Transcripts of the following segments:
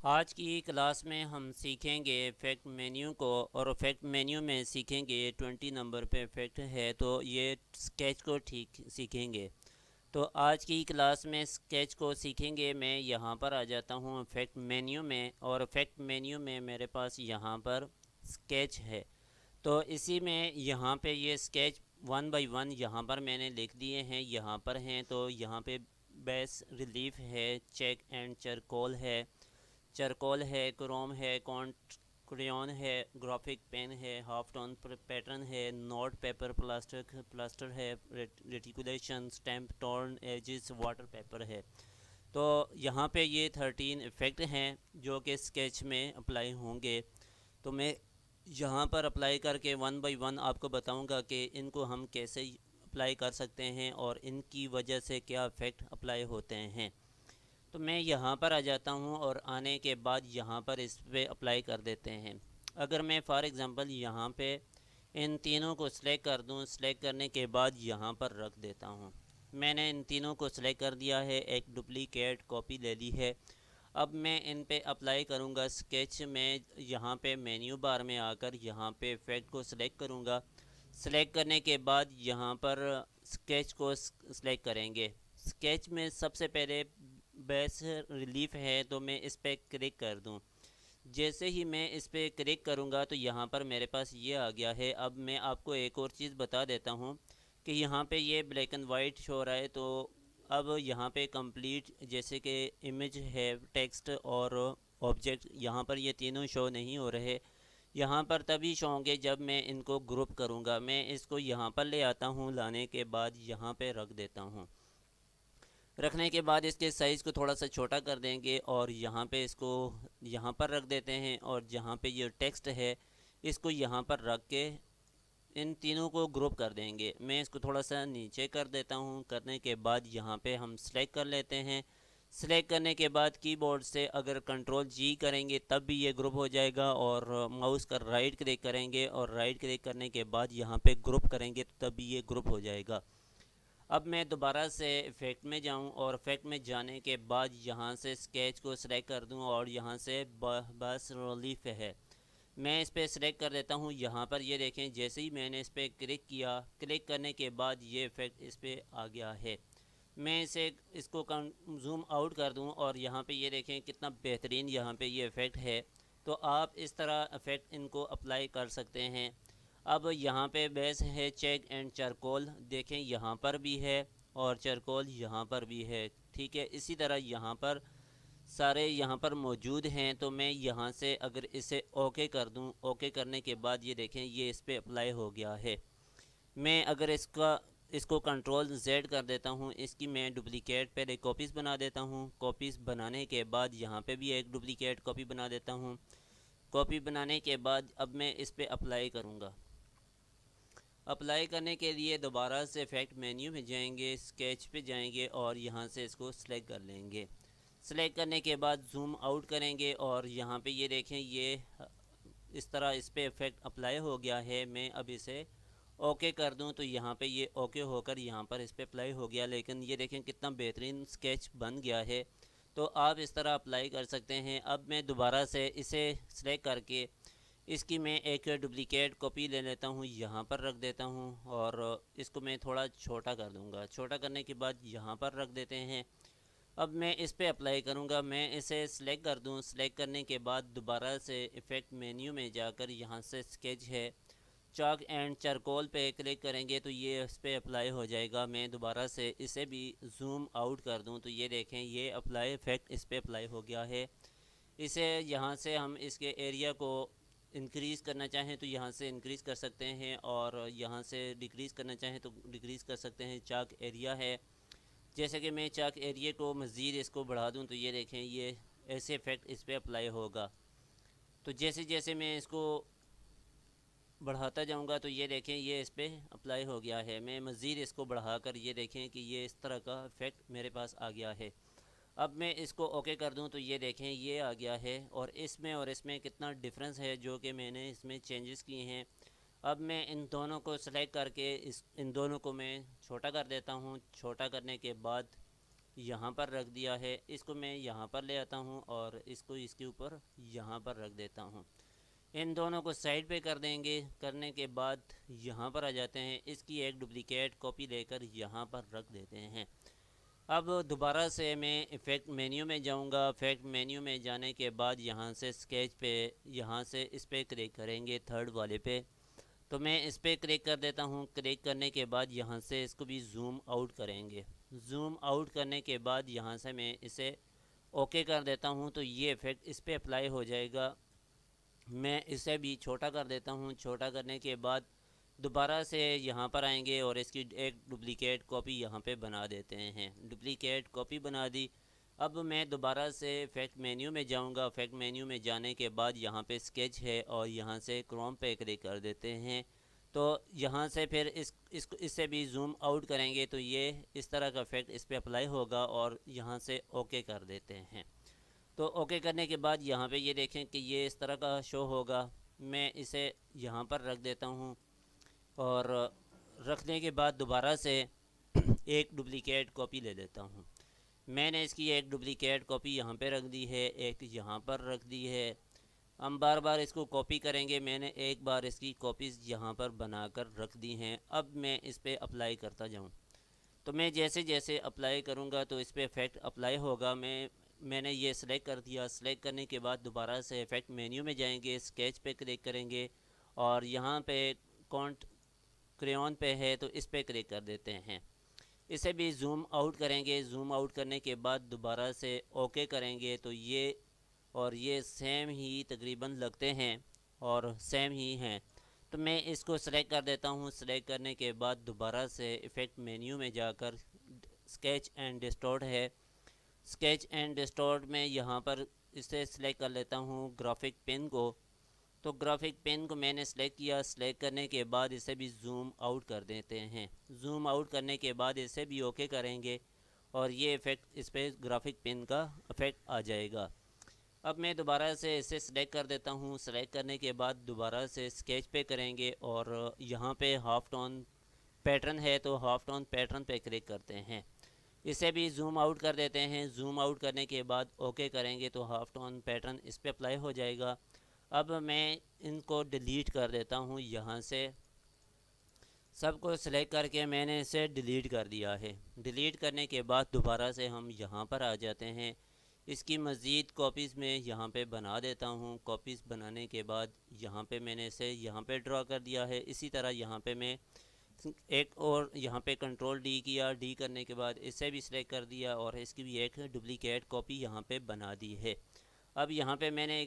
आज की क्लास में हम सीखेंगे इफ़ेक्ट मेन्यू को और इफ़ेक्ट मेन्यू में सीखेंगे 20 नंबर पे इफ़ेक्ट है तो ये स्केच को ठीक सीखेंगे। तो आज की क्लास में स्केच को सीखेंगे। मैं यहाँ पर आ जाता हूँ इफ़ेक्ट मेन्यू में और इफ़ेक्ट मेन्यू में मेरे पास यहाँ पर स्केच है। तो इसी में यहाँ पे ये स्केच वन बाय वन यहाँ पर मैंने लिख दिए हैं, यहाँ पर हैं। तो यहाँ पे बेस रिलीफ है, चेक एंड चारकोल है, चारकोल है, क्रोम है, क्रेयॉन है, ग्राफिक पेन है, हाफ टोन पैटर्न है, नोट पेपर, प्लास्टर है, reticulation, stamp, torn edges, water paper है। तो यहाँ पे ये 13 इफ़ेक्ट हैं जो कि स्केच में अप्लाई होंगे। तो मैं यहाँ पर अप्लाई करके वन बाय वन आपको बताऊँगा कि इनको हम कैसे अप्लाई कर सकते हैं और इनकी वजह से क्या इफ़ेक्ट अप्लाई होते हैं। तो मैं यहाँ पर आ जाता हूँ और आने के बाद यहाँ पर इस पर अप्लाई कर देते हैं। अगर मैं फॉर एग्ज़ाम्पल यहाँ पे इन तीनों को सिलेक्ट कर दूँ, सिलेक्ट करने के बाद यहाँ पर रख देता हूँ। मैंने इन तीनों को सिलेक्ट कर दिया है, एक डुप्लीकेट कॉपी ले ली है। अब मैं इन पे अप्लाई करूँगा स्केच में। यहाँ पे मेन्यू बार में आकर यहाँ पे इफ़ेक्ट को सिलेक्ट करूँगा। सिलेक्ट करने के बाद यहाँ पर स्केच को सिलेक्ट करेंगे। स्केच में सबसे पहले बेस रिलीफ है तो मैं इस पर क्लिक कर दूं। जैसे ही मैं इस पर क्लिक करूंगा तो यहाँ पर मेरे पास ये आ गया है। अब मैं आपको एक और चीज़ बता देता हूँ कि यहाँ पे ये ब्लैक एंड वाइट शो रहा है। तो अब यहाँ पे कंप्लीट जैसे कि इमेज है, टेक्स्ट और ऑब्जेक्ट, यहाँ पर ये तीनों शो नहीं हो रहे। यहाँ पर तभी शो होंगे जब मैं इनको ग्रुप करूँगा। मैं इसको यहाँ पर ले आता हूँ, लाने के बाद यहाँ पे रख देता हूँ। रखने के बाद इसके साइज़ को थोड़ा सा छोटा कर देंगे और यहाँ पे इसको यहाँ पर रख देते हैं और जहाँ पे ये टेक्स्ट है इसको यहाँ पर रख के इन तीनों को ग्रुप कर देंगे। मैं इसको थोड़ा सा नीचे कर देता हूँ। करने के बाद यहाँ पे हम सेलेक्ट कर लेते हैं। सेलेक्ट करने के बाद कीबोर्ड से अगर कंट्रोल जी करेंगे तब भी ये ग्रुप हो जाएगा, और माउस का राइट क्लिक करेंगे और राइट क्लिक करने के बाद यहाँ पे ग्रुप करेंगे तो तब भी ये ग्रुप हो जाएगा। अब मैं दोबारा से इफ़ेक्ट में जाऊं और इफ़ेक्ट में जाने के बाद यहाँ से स्केच को सिलेक्ट कर दूं और यहाँ से बस रिलीफ है, मैं इस पर सिलेक्ट कर देता हूँ। यहाँ पर ये देखें, जैसे ही मैंने इस पर क्लिक किया, क्लिक करने के बाद ये इफ़ेक्ट इस पर आ गया है। मैं इसको जूम आउट कर दूं और यहाँ पे ये देखें कितना बेहतरीन यहाँ पे ये इफ़ेक्ट है। तो आप इस तरह इफ़ेक्ट इनको अप्लाई कर सकते हैं। अब यहाँ पे बेस है चेक एंड चारकोल, देखें यहाँ पर भी है और चारकोल यहाँ पर भी है। ठीक है, इसी तरह यहाँ पर सारे यहाँ पर मौजूद हैं। तो मैं यहाँ से अगर इसे ओके कर दूँ, ओके करने के बाद ये देखें ये इस पर अप्लाई हो गया है। मैं अगर इसको कंट्रोल जेड कर देता हूँ, इसकी मैं डुप्लीकेट पहले कॉपीज़ बना देता हूँ। कॉपीज़ बनाने के बाद यहाँ पे भी एक डुप्लीकेट कॉपी बना देता हूँ। कॉपी बनाने के बाद अब मैं इस पर अप्लाई करूँगा। अप्लाई करने के लिए दोबारा से इफ़ेक्ट मेन्यू में जाएंगे, स्केच पे जाएंगे और यहाँ से इसको सिलेक्ट कर लेंगे। सिलेक्ट करने के बाद जूम आउट करेंगे और यहाँ पे ये देखें ये इस तरह इस पर इफ़ेक्ट अप्लाई हो गया है। मैं अब इसे ओके कर दूं तो यहाँ पे ये ओके होकर यहाँ पर इस पर अप्लाई हो गया। लेकिन ये देखें कितना बेहतरीन स्केच बन गया है। तो आप इस तरह अप्लाई कर सकते हैं। अब मैं दोबारा से इसे सिलेक्ट करके इसकी मैं एक डुप्लीकेट कॉपी ले लेता हूँ, यहाँ पर रख देता हूँ और इसको मैं थोड़ा छोटा कर दूँगा। छोटा करने के बाद यहाँ पर रख देते हैं। अब मैं इस पे अप्लाई करूँगा। मैं इसे सिलेक्ट कर दूँ, सिलेक्ट करने के बाद दोबारा से इफ़ेक्ट मेन्यू में जाकर यहाँ से स्केच है, चॉक एंड चारकोल पे क्लिक करेंगे तो ये इस पर अप्लाई हो जाएगा। मैं दोबारा से इसे भी जूम आउट कर दूँ तो ये देखें ये अप्लाई इफ़ेक्ट इस पर अप्लाई हो गया है। इसे यहाँ से हम इसके एरिया को इंक्रीज़ करना चाहें तो यहाँ से इंक्रीज़ कर सकते हैं और यहाँ से डिक्रीज़ करना चाहें तो डिक्रीज़ कर सकते हैं। चाक एरिया है, जैसे कि मैं चाक एरिया को मज़ीद इसको बढ़ा दूँ तो ये देखें ये ऐसे इफ़ेक्ट इस पर अप्लाई होगा। तो जैसे जैसे मैं इसको बढ़ाता जाऊंगा तो ये देखें ये इस पर अप्लाई हो गया है। मैं मज़ीद इसको बढ़ाकर ये देखें कि ये इस तरह का इफ़ेक्ट मेरे पास आ गया है। अब मैं इसको ओके कर दूं तो ये देखें ये आ गया है। और इसमें कितना डिफरेंस है जो कि मैंने इसमें चेंजेस किए हैं। अब मैं इन दोनों को सेलेक्ट करके इन दोनों को मैं छोटा कर देता हूं। छोटा करने के बाद यहाँ पर रख दिया है। इसको मैं यहाँ पर ले आता हूँ और इसको इसके ऊपर यहाँ पर रख देता हूँ। इन दोनों को साइड पे कर देंगे। करने के बाद यहाँ पर आ जाते हैं, इसकी एक डुप्लिकेट कॉपी लेकर यहाँ पर रख देते हैं। अब दोबारा से मैं इफ़ेक्ट मेन्यू में जाऊँगा। इफ़ेक्ट मेन्यू में जाने के बाद यहाँ से स्केच पे, यहाँ से इस पर क्लिक करेंगे, थर्ड वाले पे। तो मैं इस पर क्लिक कर देता हूँ। क्लिक करने के बाद यहाँ से इसको भी ज़ूम आउट करेंगे। ज़ूम आउट करने के बाद यहाँ से मैं इसे ओके कर देता हूँ, तो ये इफ़ेक्ट इस पर अप्लाई हो जाएगा। मैं इसे भी छोटा कर देता हूँ। छोटा करने के बाद दोबारा से यहाँ पर आएंगे और इसकी एक डुप्लिकेट कॉपी यहाँ पे बना देते हैं। डुप्लिकेट कॉपी बना दी। अब मैं दोबारा से इफ़ेक्ट मेन्यू में जाऊँगा। इफ़ेक्ट मेन्यू में जाने के बाद यहाँ पे स्केच है और यहाँ से क्रोम पे क्लिक कर देते हैं। तो यहाँ से फिर इससे भी ज़ूम आउट करेंगे तो ये इस तरह का इफ़ेक्ट इस पर अप्लाई होगा और यहाँ से ओके कर देते हैं। तो ओके करने के बाद यहाँ पे ये देखें कि ये इस तरह का शो होगा। मैं इसे यहाँ पर रख देता हूँ और रखने के बाद दोबारा से एक डुप्लिकेट कॉपी ले लेता हूँ। मैंने इसकी एक डुप्लिकेट कॉपी यहाँ पे रख दी है, एक यहाँ पर रख दी है। हम बार बार इसको कॉपी करेंगे। मैंने एक बार इसकी कॉपीज़ यहाँ पर बनाकर रख दी हैं। अब मैं इस पर अप्लाई करता जाऊँ। तो मैं जैसे जैसे अप्लाई करूँगा तो इस पर इफ़ेक्ट अप्लाई होगा। मैंने ये सिलेक्ट कर दिया। सिलेक्ट करने के बाद दोबारा से इफ़ेक्ट मेन्यू में जाएंगे, स्केच पे क्लिक करेंगे और यहाँ पे कॉन्ट क्रेयॉन पे है तो इस पे क्लिक कर देते हैं। इसे भी ज़ूम आउट करेंगे। ज़ूम आउट करने के बाद दोबारा से ओके करेंगे तो ये और ये सेम ही तकरीबन लगते हैं और सेम ही हैं। तो मैं इसको सेलेक्ट कर देता हूँ। सेलेक्ट करने के बाद दोबारा से इफ़ेक्ट मेन्यू में जाकर स्केच एंड डिस्टॉर्ट है, स्केच एंड डिस्टॉर्ट में यहाँ पर इसे सिलेक्ट कर लेता हूँ ग्राफिक पेन को। तो ग्राफिक पेन को मैंने सेलेक्ट किया। सेलेक्ट करने के बाद इसे भी ज़ूम आउट कर देते हैं। ज़ूम आउट करने के बाद इसे भी ओके करेंगे और ये इफ़ेक्ट इस पर ग्राफिक पेन का इफ़ेक्ट आ जाएगा। अब मैं दोबारा से इसे सिलेक्ट कर देता हूँ। सेलेक्ट करने के बाद दोबारा से स्केच पे करेंगे और यहाँ पे हाफ टोन पैटर्न है तो हाफ टोन पैटर्न पे क्लिक करते हैं। इसे भी ज़ूम आउट कर देते हैं। ज़ूम आउट करने के बाद ओके करेंगे तो हाफ टोन पैटर्न इस पर अप्लाई हो जाएगा। अब मैं इनको डिलीट कर देता हूँ। यहाँ से सबको सिलेक्ट करके मैंने इसे डिलीट कर दिया है। डिलीट करने के बाद दोबारा से हम यहाँ पर आ जाते हैं। इसकी मज़ीद कॉपीज़ में यहाँ पे बना देता हूँ। कॉपीज़ बनाने के बाद यहाँ पे मैंने इसे यहाँ पे ड्रा कर दिया है। इसी तरह यहाँ पे मैं एक और यहाँ पे कंट्रोल डी किया। डी करने के बाद इसे भी सिलेक्ट कर दिया और इसकी भी एक डुप्लिकेट कॉपी यहाँ पे बना दी है। अब यहाँ पे मैंने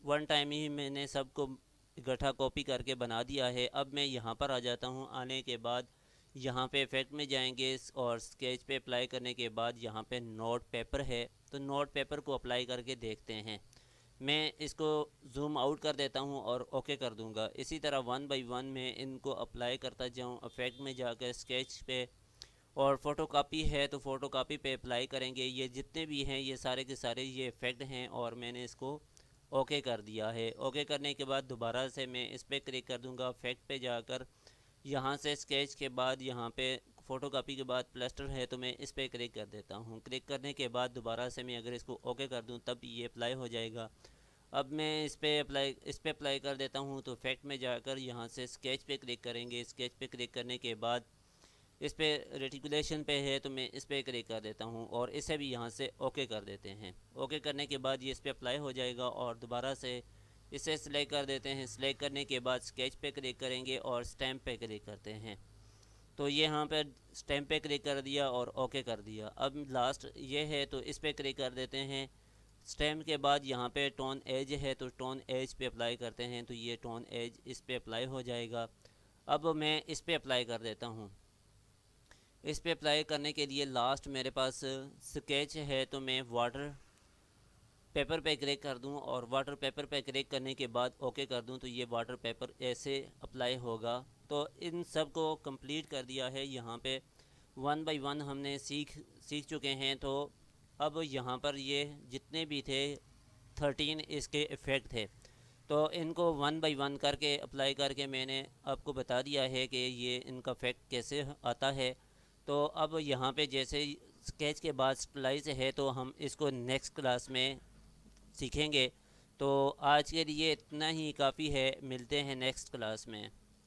वन टाइम ही मैंने सबको इकट्ठा कॉपी करके बना दिया है। अब मैं यहाँ पर आ जाता हूँ। आने के बाद यहाँ पे इफ़ेक्ट में जाएंगे और स्केच पे अप्लाई करने के बाद यहाँ पे नोट पेपर है तो नोट पेपर को अप्लाई करके देखते हैं। मैं इसको ज़ूम आउट कर देता हूँ और ओके कर दूँगा। इसी तरह वन बाय वन में इनको अप्लाई करता जाऊँ। इफ़ेक्ट में जाकर स्केच पे और फ़ोटोकॉपी है तो फ़ोटोकॉपी पे अप्लाई करेंगे। ये जितने भी हैं ये सारे के सारे ये इफ़ेक्ट हैं और मैंने इसको ओके कर दिया है। ओके करने के बाद दोबारा से मैं इस पर क्लिक कर दूँगा। इफ़ेक्ट पे जाकर यहाँ से स्केच के बाद यहाँ पे फ़ोटोकॉपी के बाद प्लास्टर है तो मैं इस पर क्लिक कर देता हूँ। क्लिक करने के बाद दोबारा से मैं अगर इसको ओके कर दूँ तब ये अप्लाई हो जाएगा। अब मैं इस पे अप्लाई कर देता हूँ। तो इफ़ेक्ट में जाकर यहाँ से स्केच पे क्लिक करेंगे। स्केच पे क्लिक करने के बाद इस पे रेटिकुलेशन पे है तो मैं इस पर क्लिक कर देता हूँ और इसे भी यहाँ से ओके कर देते हैं। ओके करने के बाद ये इस पर अप्लाई हो जाएगा और दोबारा से इसे सिलेक्ट कर देते हैं। सिलेक्ट करने के बाद स्केच पे क्लिक करेंगे और स्टैम्प पे क्लिक करते हैं। तो ये यहाँ पे स्टैम्प पे क्लिक कर दिया और ओके कर दिया। अब लास्ट ये है तो इस पर क्लिक कर देते हैं। स्टैम्प के बाद यहाँ पे टोन एज है तो टोन एज पे अप्लाई करते हैं तो ये टोन एज इस पर अप्लाई हो जाएगा। अब मैं इस पर अप्लाई कर देता हूँ। इस पे अप्लाई करने के लिए लास्ट मेरे पास स्केच है तो मैं वाटर पेपर पे क्लिक कर दूं और वाटर पेपर पे क्लिक करने के बाद ओके कर दूं तो ये वाटर पेपर ऐसे अप्लाई होगा। तो इन सब को कंप्लीट कर दिया है। यहाँ पे वन बाय वन हमने सीख चुके हैं। तो अब यहाँ पर ये जितने भी थे 13 इसके इफ़ेक्ट थे तो इनको वन बाय वन करके अप्लाई करके मैंने आपको बता दिया है कि ये इनका इफ़ेक्ट कैसे आता है। तो अब यहाँ पे जैसे स्केच के बाद स्टलाइज है तो हम इसको नेक्स्ट क्लास में सीखेंगे। तो आज के लिए इतना ही काफ़ी है, मिलते हैं नेक्स्ट क्लास में।